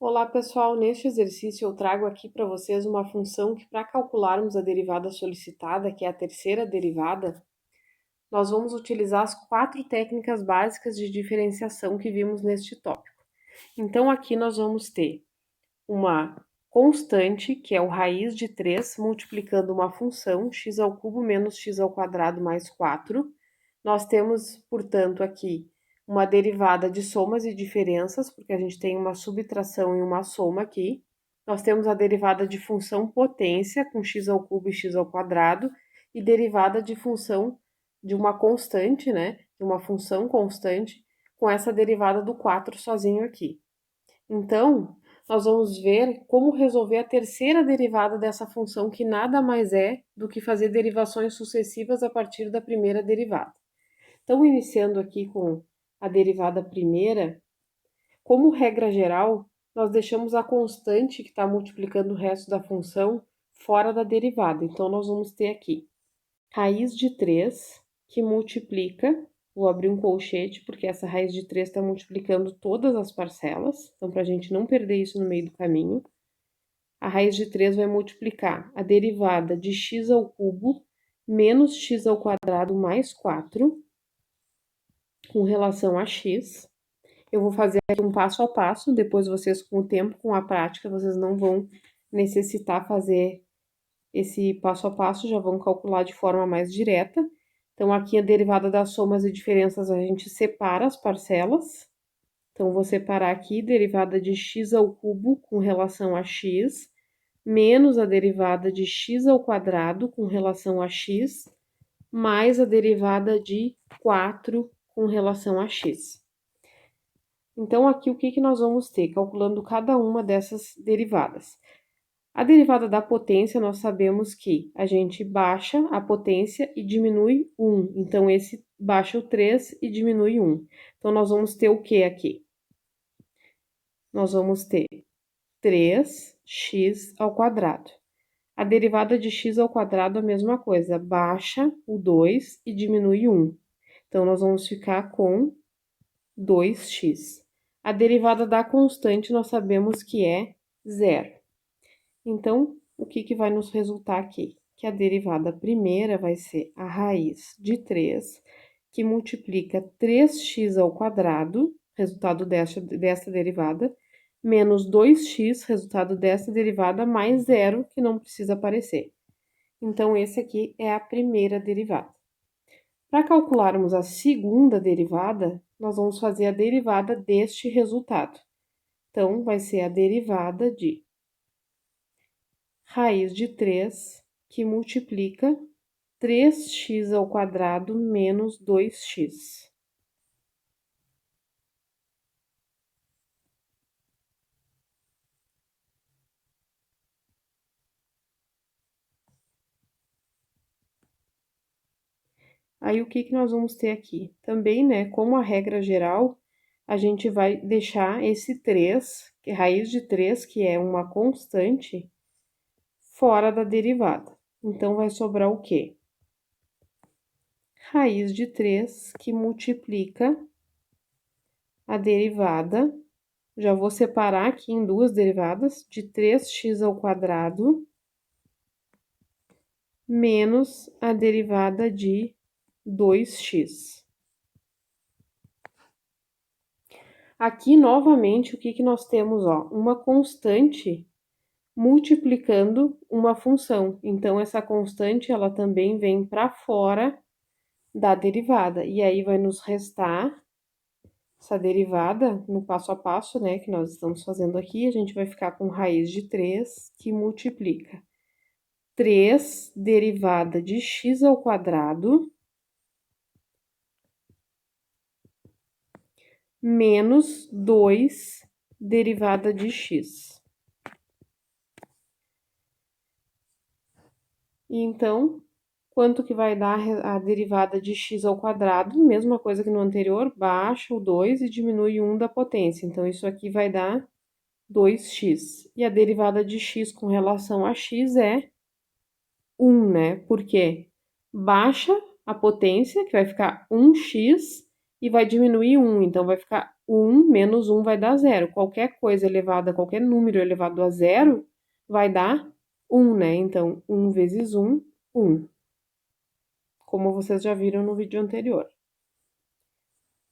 Olá pessoal, neste exercício eu trago aqui para vocês uma função que para calcularmos a derivada solicitada, que é a terceira derivada, nós vamos utilizar as 4 técnicas básicas de diferenciação que vimos neste tópico. Então aqui nós vamos ter uma constante, que é o raiz de 3, multiplicando uma função, x ao cubo menos x ao quadrado mais 4. Nós temos, portanto, aqui uma derivada de somas e diferenças, porque a gente tem uma subtração e uma soma aqui. Nós temos a derivada de função potência, com x ao cubo e x ao quadrado, e derivada de função de uma constante, né? De uma função constante, com essa derivada do 4 sozinho aqui. Então, nós vamos ver como resolver a terceira derivada dessa função, que nada mais é do que fazer derivações sucessivas a partir da primeira derivada. Então, iniciando aqui com a derivada primeira, como regra geral, nós deixamos a constante que está multiplicando o resto da função fora da derivada. Então, nós vamos ter aqui raiz de 3 que multiplica, vou abrir um colchete porque essa raiz de 3 está multiplicando todas as parcelas, então para a gente não perder isso no meio do caminho, a raiz de 3 vai multiplicar a derivada de x ao cubo menos x ao quadrado mais 4, com relação a x. Eu vou fazer aqui um passo a passo, depois vocês, com o tempo, com a prática, vocês não vão necessitar fazer esse passo a passo, já vão calcular de forma mais direta. Então, aqui a derivada das somas e diferenças, a gente separa as parcelas. Então, vou separar aqui derivada de x ao cubo com relação a x, menos a derivada de x ao quadrado com relação a x, mais a derivada de 4 com relação a x. Então, aqui o que nós vamos ter, calculando cada uma dessas derivadas? A derivada da potência, nós sabemos que a gente baixa a potência e diminui 1. Então, esse baixa o 3 e diminui 1. Então, nós vamos ter o que aqui? Nós vamos ter 3x ao quadrado. A derivada de x ao quadrado, a mesma coisa, baixa o 2 e diminui 1. Então, nós vamos ficar com 2x. A derivada da constante, nós sabemos que é 0. Então, o que vai nos resultar aqui? Que a derivada primeira vai ser a raiz de 3, que multiplica 3x ao quadrado, resultado dessa derivada, menos 2x, resultado dessa derivada, mais 0, que não precisa aparecer. Então, esse aqui é a primeira derivada. Para calcularmos a segunda derivada, nós vamos fazer a derivada deste resultado. Então, vai ser a derivada de raiz de 3, que multiplica 3x ao quadrado menos 2x. Aí, o que nós vamos ter aqui? Também, né, como a regra geral, a gente vai deixar esse 3, que é raiz de 3, que é uma constante, fora da derivada. Então, vai sobrar o quê? Raiz de 3, que multiplica a derivada, já vou separar aqui em duas derivadas, de 3x ao quadrado menos a derivada de 2x. Aqui, novamente, o que nós temos? Ó, uma constante multiplicando uma função. Então, essa constante, ela também vem para fora da derivada. E aí, vai nos restar essa derivada no passo a passo, né, que nós estamos fazendo aqui. A gente vai ficar com raiz de 3, que multiplica 3 derivada de x ao quadrado menos 2 derivada de x. E então, quanto que vai dar a derivada de x ao quadrado? Mesma coisa que no anterior, baixa o 2 e diminui 1 da potência. Então, isso aqui vai dar 2x. E a derivada de x com relação a x é 1, né? Porque baixa a potência, que vai ficar 1x, e vai diminuir 1, então vai ficar 1 menos 1 vai dar 0. Qualquer coisa elevada, qualquer número elevado a 0 vai dar 1, né? Então, 1 vezes 1, 1. Como vocês já viram no vídeo anterior.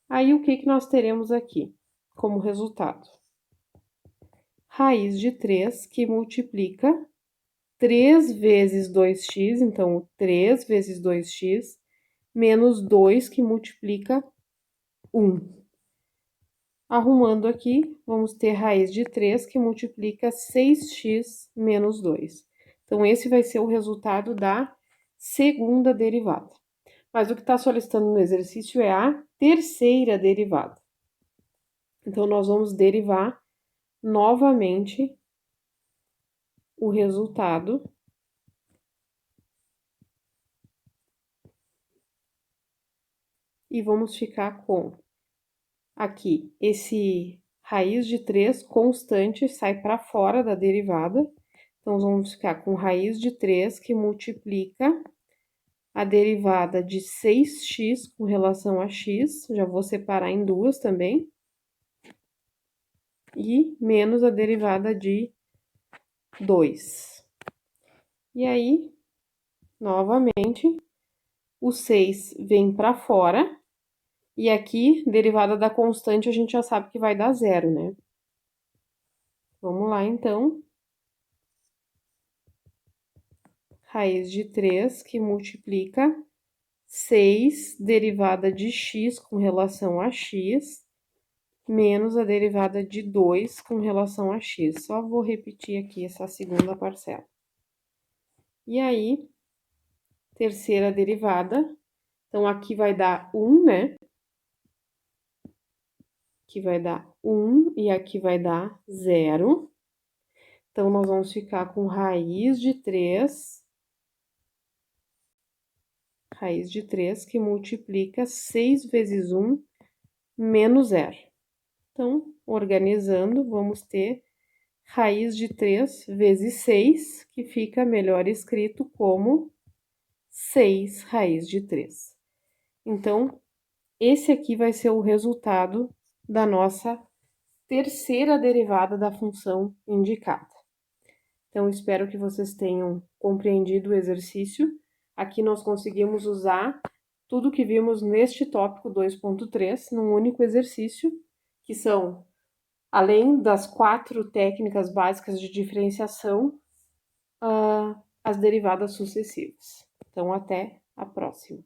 Aí, o que nós teremos aqui como resultado? Raiz de 3 que multiplica 3 vezes 2x, então 3 vezes 2x, menos 2 que multiplica 1. Arrumando aqui, vamos ter raiz de 3 que multiplica 6x menos 2. Então, esse vai ser o resultado da segunda derivada. Mas o que está solicitando no exercício é a terceira derivada. Então, nós vamos derivar novamente o resultado. E vamos ficar com aqui, esse raiz de 3 constante sai para fora da derivada. Então, vamos ficar com raiz de 3 que multiplica a derivada de 6x com relação a x, já vou separar em duas também, e menos a derivada de 2. E aí, novamente, o 6 vem para fora, e aqui, derivada da constante, a gente já sabe que vai dar zero, né? Vamos lá, então. Raiz de 3 que multiplica 6 derivada de x com relação a x, menos a derivada de 2 com relação a x. Só vou repetir aqui essa segunda parcela. E aí, terceira derivada. Então, aqui vai dar 1, né? Aqui vai dar 1 e aqui vai dar 0. Então, nós vamos ficar com raiz de 3 que multiplica 6 vezes 1 menos 0. Então, organizando, vamos ter raiz de 3 vezes 6, que fica melhor escrito como 6 raiz de 3. Então, esse aqui vai ser o resultado da nossa terceira derivada da função indicada. Então, espero que vocês tenham compreendido o exercício. Aqui nós conseguimos usar tudo que vimos neste tópico 2.3 num único exercício, que são, além das 4 técnicas básicas de diferenciação, as derivadas sucessivas. Então, até a próxima.